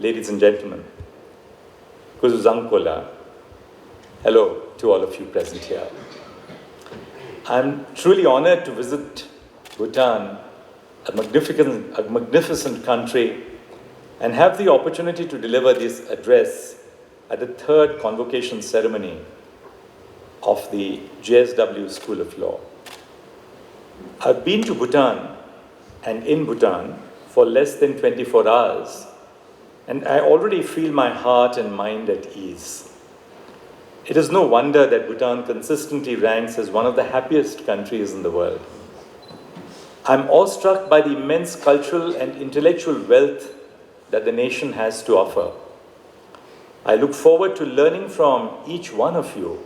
ladies and gentlemen, Kuzuzangkola, hello to all of you present here. I'm truly honored to visit Bhutan, a magnificent country, and have the opportunity to deliver this address at the third convocation ceremony of the JSW School of Law. I've been to Bhutan and in Bhutan for less than 24 hours, and I already feel my heart and mind at ease. It is no wonder that Bhutan consistently ranks as one of the happiest countries in the world. I'm awestruck by the immense cultural and intellectual wealth that the nation has to offer. I look forward to learning from each one of you.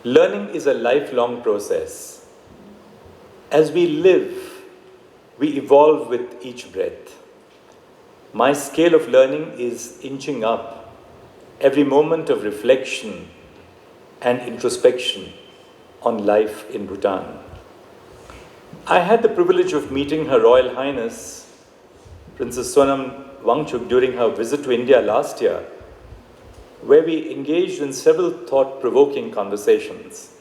Learning is a lifelong process. As we live, we evolve with each breath. My scale of learning is inching up every moment of reflection and introspection on life in Bhutan. I had the privilege of meeting Her Royal Highness, Princess Sonam Wangchuck, during her visit to India last year, where we engaged in several thought-provoking conversations.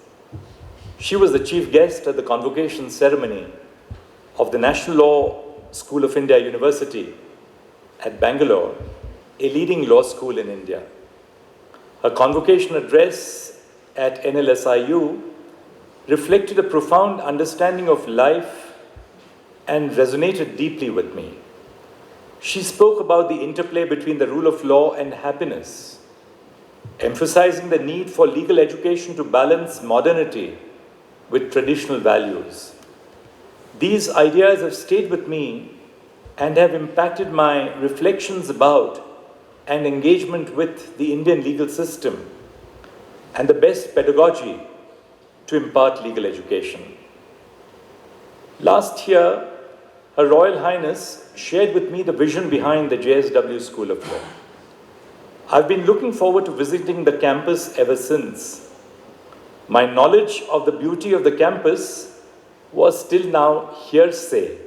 She was the chief guest at the convocation ceremony of the National Law School of India University at Bangalore, a leading law school in India. Her convocation address at NLSIU reflected a profound understanding of life and resonated deeply with me. She spoke about the interplay between the rule of law and happiness, emphasizing the need for legal education to balance modernity with traditional values. These ideas have stayed with me and have impacted my reflections about and engagement with the Indian legal system and the best pedagogy to impart legal education. Last year, Her Royal Highness shared with me the vision behind the JSW School of Law. I've been looking forward to visiting the campus ever since. My knowledge of the beauty of the campus was till now hearsay.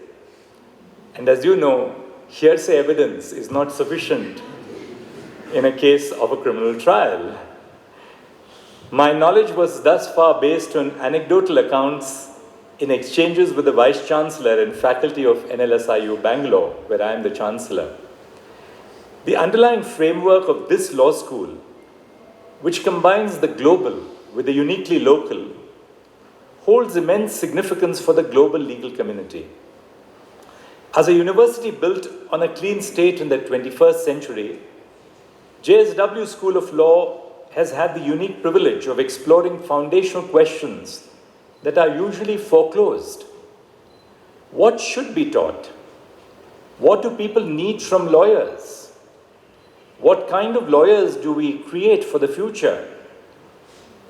And as you know, hearsay evidence is not sufficient in a case of a criminal trial. My knowledge was thus far based on anecdotal accounts in exchanges with the Vice Chancellor and faculty of NLSIU Bangalore, where I am the Chancellor. The underlying framework of this law school, which combines the global with the uniquely local, holds immense significance for the global legal community. As a university built on a clean state in the 21st century, JSW School of Law has had the unique privilege of exploring foundational questions that are usually foreclosed. What should be taught? What do people need from lawyers? What kind of lawyers do we create for the future?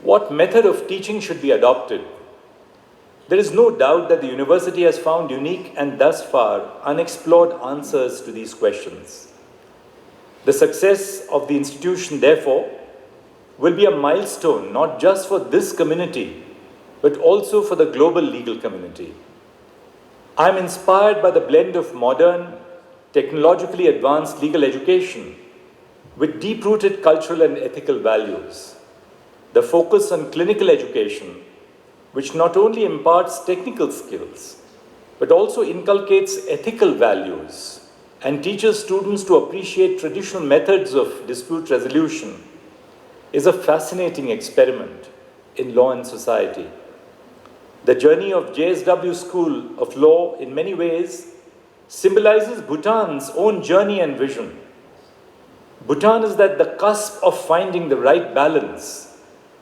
What method of teaching should be adopted? There is no doubt that the university has found unique and thus far unexplored answers to these questions. The success of the institution, therefore, will be a milestone not just for this community, but also for the global legal community. I am inspired by the blend of modern, technologically advanced legal education with deep-rooted cultural and ethical values. The focus on clinical education, which not only imparts technical skills, but also inculcates ethical values and teaches students to appreciate traditional methods of dispute resolution, is a fascinating experiment in law and society. The journey of JSW School of Law in many ways symbolizes Bhutan's own journey and vision. Bhutan is at the cusp of finding the right balance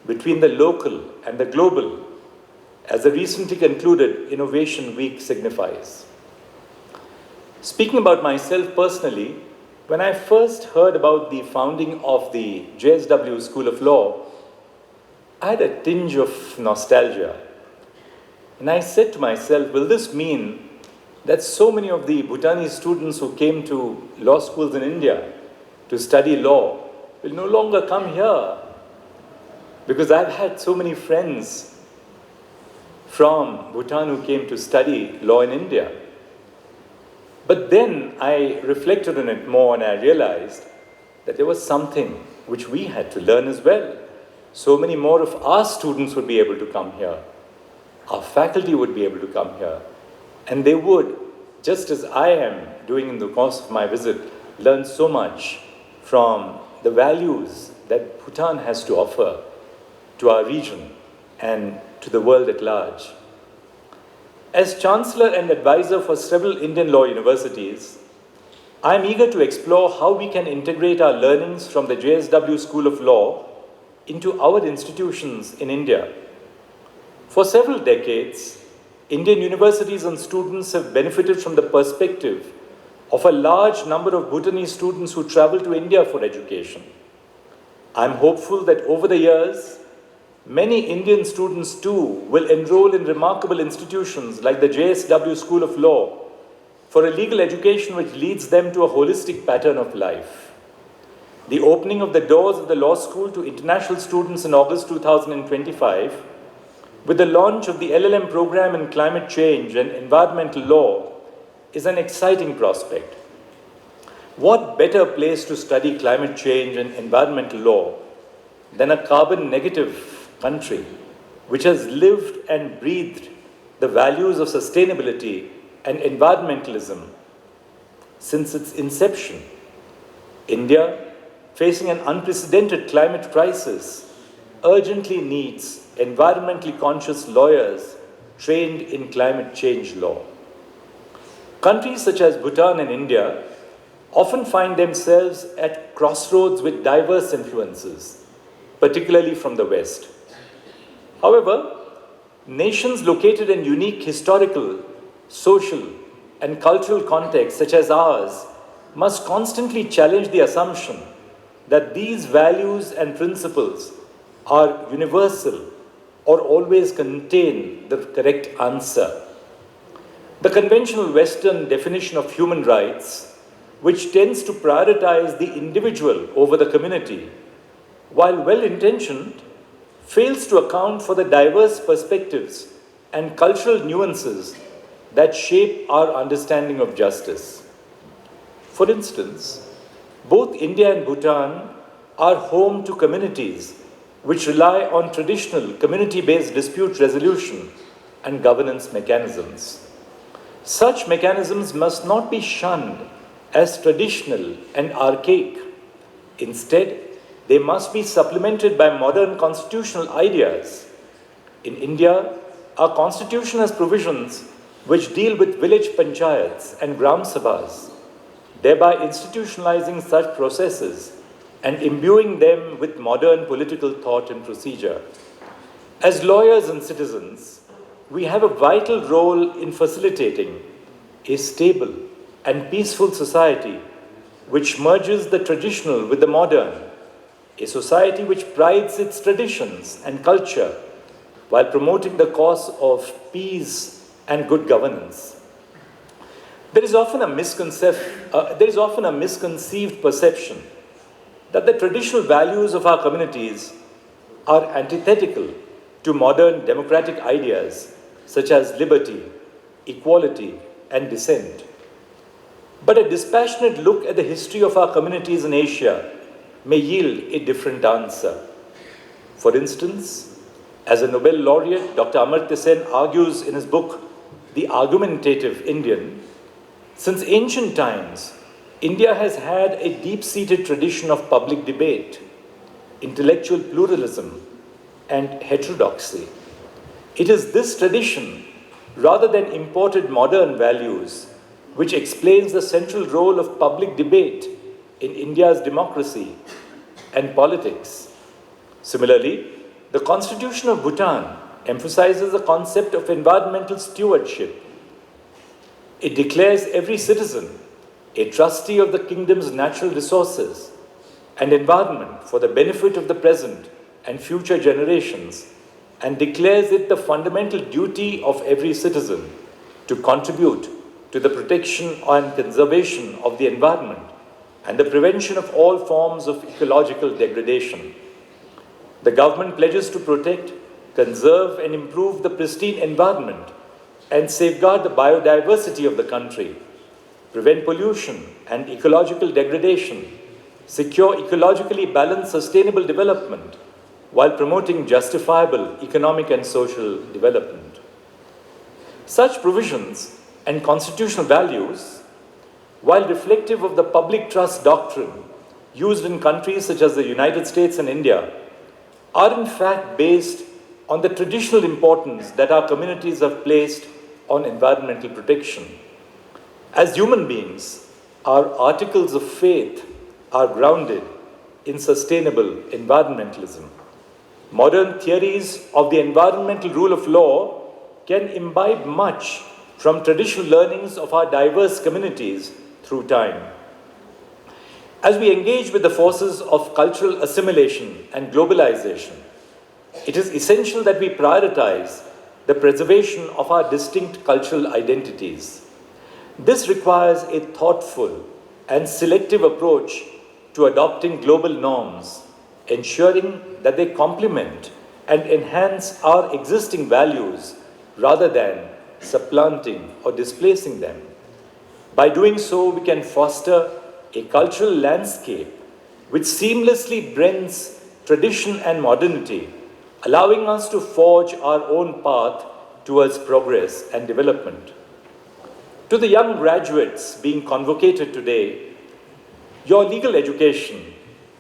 between the local and the global, as the recently concluded Innovation Week signifies. Speaking about myself personally, when I first heard about the founding of the JSW School of Law, I had a tinge of nostalgia. And I said to myself, will this mean that so many of the Bhutanese students who came to law schools in India to study law will no longer come here? Because I've had so many friends from Bhutan who came to study law in India. But then I reflected on it more and I realized that there was something which we had to learn as well. So many more of our students would be able to come here. Our faculty would be able to come here. And they would, just as I am doing in the course of my visit, learn so much from the values that Bhutan has to offer to our region and to the world at large. As Chancellor and advisor for several Indian law universities, I am eager to explore how we can integrate our learnings from the JSW School of Law into our institutions in India. For several decades, Indian universities and students have benefited from the perspective of a large number of Bhutanese students who travel to India for education. I am hopeful that over the years, many Indian students too will enroll in remarkable institutions like the JSW School of Law for a legal education which leads them to a holistic pattern of life. The opening of the doors of the law school to international students in August 2025, with the launch of the LLM program in climate change and environmental law, is an exciting prospect. What better place to study climate change and environmental law than a carbon-negative country which has lived and breathed the values of sustainability and environmentalism since its inception? India, facing an unprecedented climate crisis, urgently needs environmentally conscious lawyers trained in climate change law. Countries such as Bhutan and India often find themselves at crossroads with diverse influences, particularly from the West. However, nations located in unique historical, social, and cultural contexts such as ours must constantly challenge the assumption that these values and principles are universal or always contain the correct answer. The conventional Western definition of human rights, which tends to prioritize the individual over the community, while well-intentioned, fails to account for the diverse perspectives and cultural nuances that shape our understanding of justice. For instance, both India and Bhutan are home to communities which rely on traditional community-based dispute resolution and governance mechanisms. Such mechanisms must not be shunned as traditional and archaic. Instead, they must be supplemented by modern constitutional ideas. In India, our constitution has provisions which deal with village panchayats and gram sabhas, thereby institutionalizing such processes and imbuing them with modern political thought and procedure. As lawyers and citizens, we have a vital role in facilitating a stable and peaceful society which merges the traditional with the modern, a society which prides its traditions and culture while promoting the cause of peace and good governance. There is often a misconceived perception that the traditional values of our communities are antithetical to modern democratic ideas such as liberty, equality, and dissent. But a dispassionate look at the history of our communities in Asia may yield a different answer. For instance, as a Nobel laureate, Dr. Amartya Sen argues in his book, The Argumentative Indian, since ancient times, India has had a deep-seated tradition of public debate, intellectual pluralism, and heterodoxy. It is this tradition, rather than imported modern values, which explains the central role of public debate in India's democracy and politics. Similarly, the Constitution of Bhutan emphasizes the concept of environmental stewardship. It declares every citizen a trustee of the kingdom's natural resources and environment for the benefit of the present and future generations, and declares it the fundamental duty of every citizen to contribute to the protection and conservation of the environment and the prevention of all forms of ecological degradation. The government pledges to protect, conserve, and improve the pristine environment and safeguard the biodiversity of the country. prevent pollution and ecological degradation, secure ecologically balanced sustainable development, while promoting justifiable economic and social development. Such provisions and constitutional values, while reflective of the public trust doctrine used in countries such as the United States and India, are in fact based on the traditional importance that our communities have placed on environmental protection. As human beings, our articles of faith are grounded in sustainable environmentalism. Modern theories of the environmental rule of law can imbibe much from traditional learnings of our diverse communities through time. As we engage with the forces of cultural assimilation and globalization, it is essential that we prioritize the preservation of our distinct cultural identities. This requires a thoughtful and selective approach to adopting global norms, ensuring that they complement and enhance our existing values rather than supplanting or displacing them. By doing so, we can foster a cultural landscape which seamlessly blends tradition and modernity, allowing us to forge our own path towards progress and development. To the young graduates being convocated today, your legal education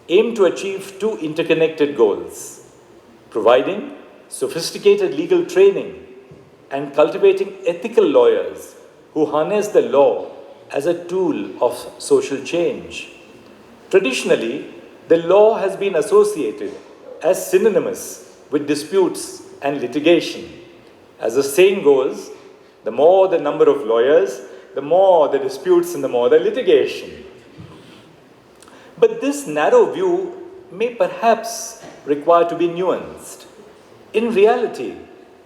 aims to achieve two interconnected goals: providing sophisticated legal training and cultivating ethical lawyers who harness the law as a tool of social change. Traditionally, the law has been associated as synonymous with disputes and litigation. As the saying goes, the more the number of lawyers, the more the disputes and the more the litigation. But this narrow view may perhaps require to be nuanced. In reality,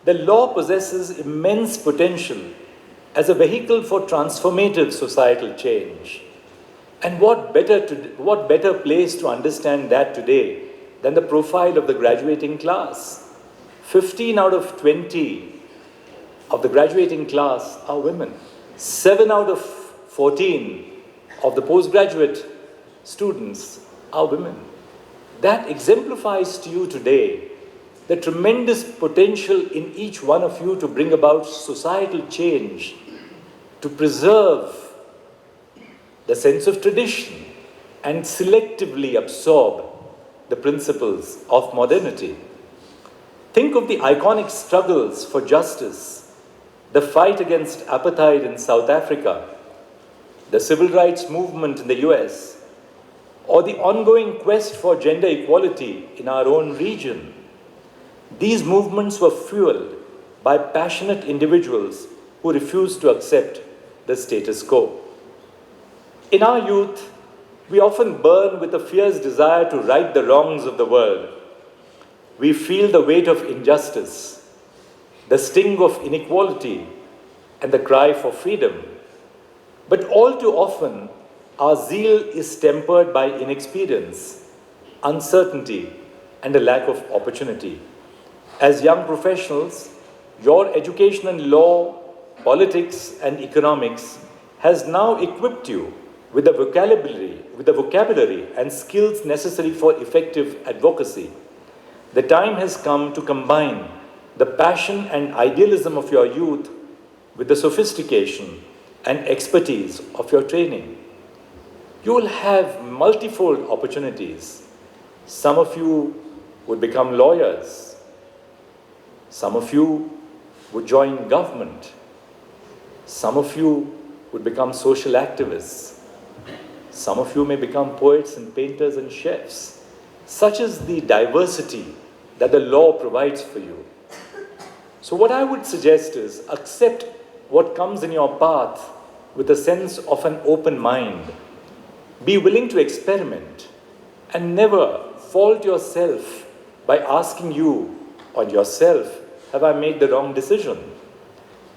the law possesses immense potential as a vehicle for transformative societal change. And what better place to understand that today than the profile of the graduating class? 15 out of 20 of the graduating class are women. 7 out of 14 of the postgraduate students are women. That exemplifies to you today the tremendous potential in each one of you to bring about societal change, to preserve the sense of tradition and selectively absorb the principles of modernity. Think of the iconic struggles for justice, the fight against apartheid in South Africa, the civil rights movement in the US, or the ongoing quest for gender equality in our own region. These movements were fueled by passionate individuals who refused to accept the status quo. In our youth, we often burn with a fierce desire to right the wrongs of the world. We feel the weight of injustice, the sting of inequality, and the cry for freedom. But all too often, our zeal is tempered by inexperience, uncertainty, and a lack of opportunity. As young professionals, your education in law, politics, and economics has now equipped you with the vocabulary and skills necessary for effective advocacy. The time has come to combine the passion and idealism of your youth with the sophistication and expertise of your training. You will have multifold opportunities. Some of you would become lawyers. Some of you would join government. Some of you would become social activists. Some of you may become poets and painters and chefs. Such is the diversity that the law provides for you. So what I would suggest is accept what comes in your path with a sense of an open mind. Be willing to experiment and never fault yourself by asking you or yourself, have I made the wrong decision?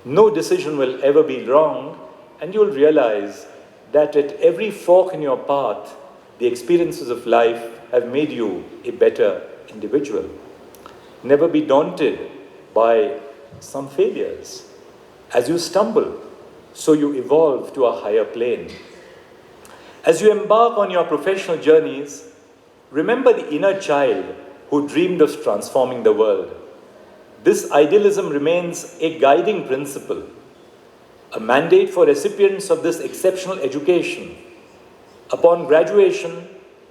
No decision will ever be wrong, and you'll realize that at every fork in your path, the experiences of life have made you a better individual. Never be daunted by some failures. As you stumble, so you evolve to a higher plane. As you embark on your professional journeys, remember the inner child who dreamed of transforming the world. This idealism remains a guiding principle, a mandate for recipients of this exceptional education. Upon graduation,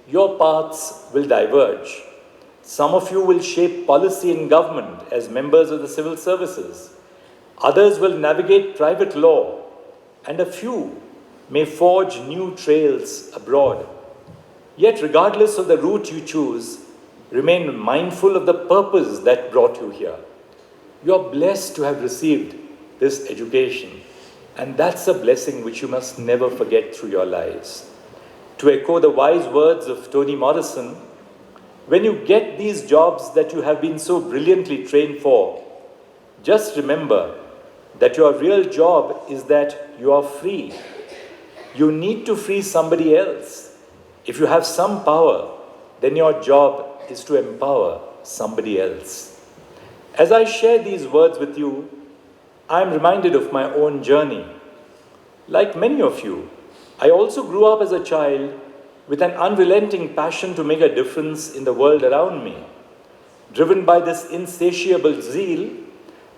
your paths will diverge. Some of you will shape policy in government as members of the civil services. Others will navigate private law, and a few may forge new trails abroad. Yet, regardless of the route you choose, remain mindful of the purpose that brought you here. You are blessed to have received this education, and that's a blessing which you must never forget through your lives. To echo the wise words of Toni Morrison, when you get these jobs that you have been so brilliantly trained for, just remember that your real job is that you are free. You need to free somebody else. If you have some power, then your job is to empower somebody else. As I share these words with you, I am reminded of my own journey. Like many of you, I also grew up as a child with an unrelenting passion to make a difference in the world around me. Driven by this insatiable zeal,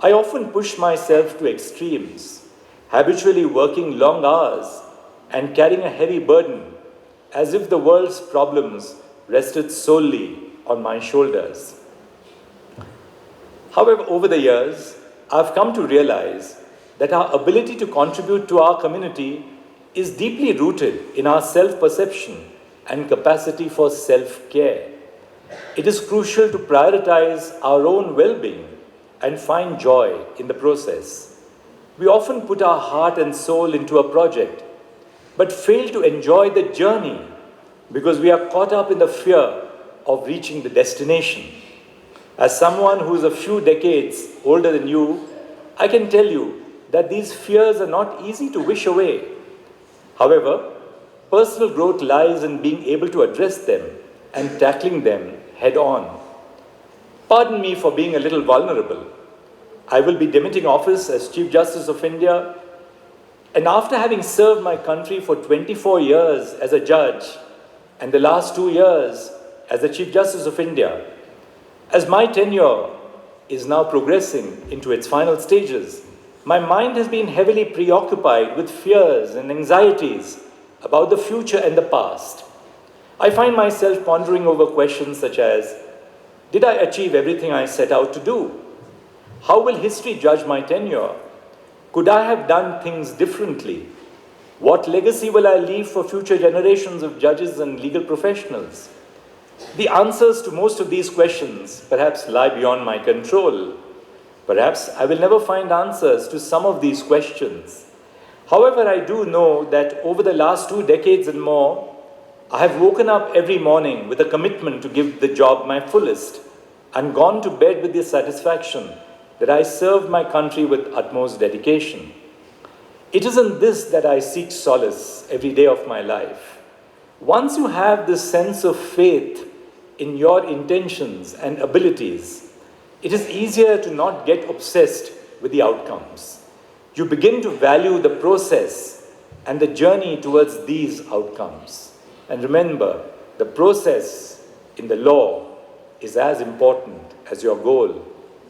I often pushed myself to extremes, habitually working long hours and carrying a heavy burden, as if the world's problems rested solely on my shoulders. However, over the years, I've come to realize that our ability to contribute to our community is deeply rooted in our self-perception and capacity for self-care. It is crucial to prioritize our own well-being and find joy in the process. We often put our heart and soul into a project, but fail to enjoy the journey because we are caught up in the fear of reaching the destination. As someone who is a few decades older than you, I can tell you that these fears are not easy to wish away. However, personal growth lies in being able to address them and tackling them head on. Pardon me for being a little vulnerable. I will be demitting office as Chief Justice of India, and after having served my country for 24 years as a judge and the last 2 years as the Chief Justice of India, as my tenure is now progressing into its final stages, my mind has been heavily preoccupied with fears and anxieties about the future and the past. I find myself pondering over questions such as, did I achieve everything I set out to do? How will history judge my tenure? Could I have done things differently? What legacy will I leave for future generations of judges and legal professionals? The answers to most of these questions perhaps lie beyond my control. Perhaps I will never find answers to some of these questions. However, I do know that over the last 2 decades and more, I have woken up every morning with a commitment to give the job my fullest and gone to bed with the satisfaction that I served my country with utmost dedication. It is in this that I seek solace every day of my life. Once you have this sense of faith in your intentions and abilities, it is easier to not get obsessed with the outcomes. You begin to value the process and the journey towards these outcomes. And remember, the process in the law is as important as your goal.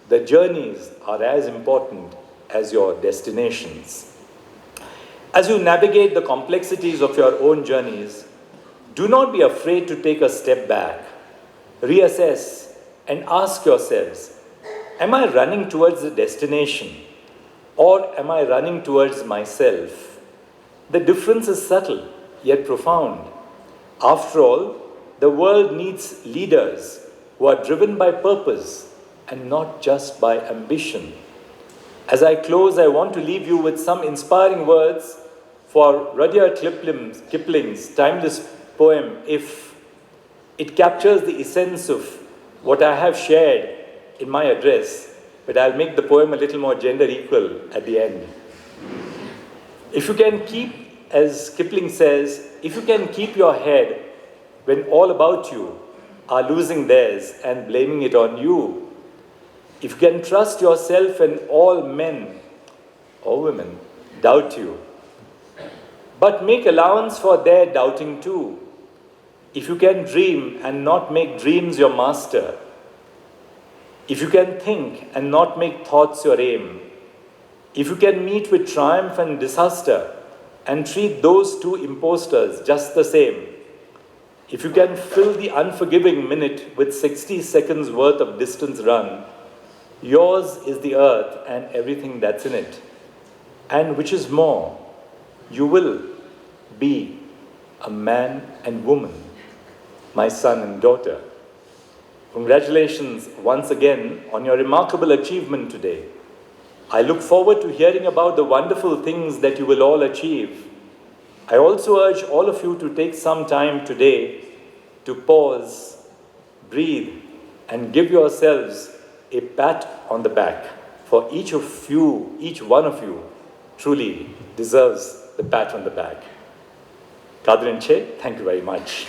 The journeys are as important as your destinations. As you navigate the complexities of your own journeys, do not be afraid to take a step back, reassess, and ask yourselves, am I running towards the destination, or am I running towards myself? The difference is subtle, yet profound. After all, the world needs leaders who are driven by purpose and not just by ambition. As I close, I want to leave you with some inspiring words for Rudyard Kipling's timeless poem, If. It captures the essence of what I have shared in my address, but I'll make the poem a little more gender equal at the end. If you can keep, as Kipling says, if you can keep your head when all about you are losing theirs and blaming it on you, if you can trust yourself and all men or women doubt you. But make allowance for their doubting too. If you can dream and not make dreams your master, if you can think and not make thoughts your aim, if you can meet with triumph and disaster and treat those two impostors just the same, if you can fill the unforgiving minute with 60 seconds worth of distance run, yours is the earth and everything that's in it. And which is more, you will be a man and woman, my son and daughter. Congratulations once again on your remarkable achievement today. I look forward to hearing about the wonderful things that you will all achieve. I also urge all of you to take some time today to pause, breathe, and give yourselves a pat on the back. For each one of you, truly deserves the pat on the back. Kadrinche, thank you very much.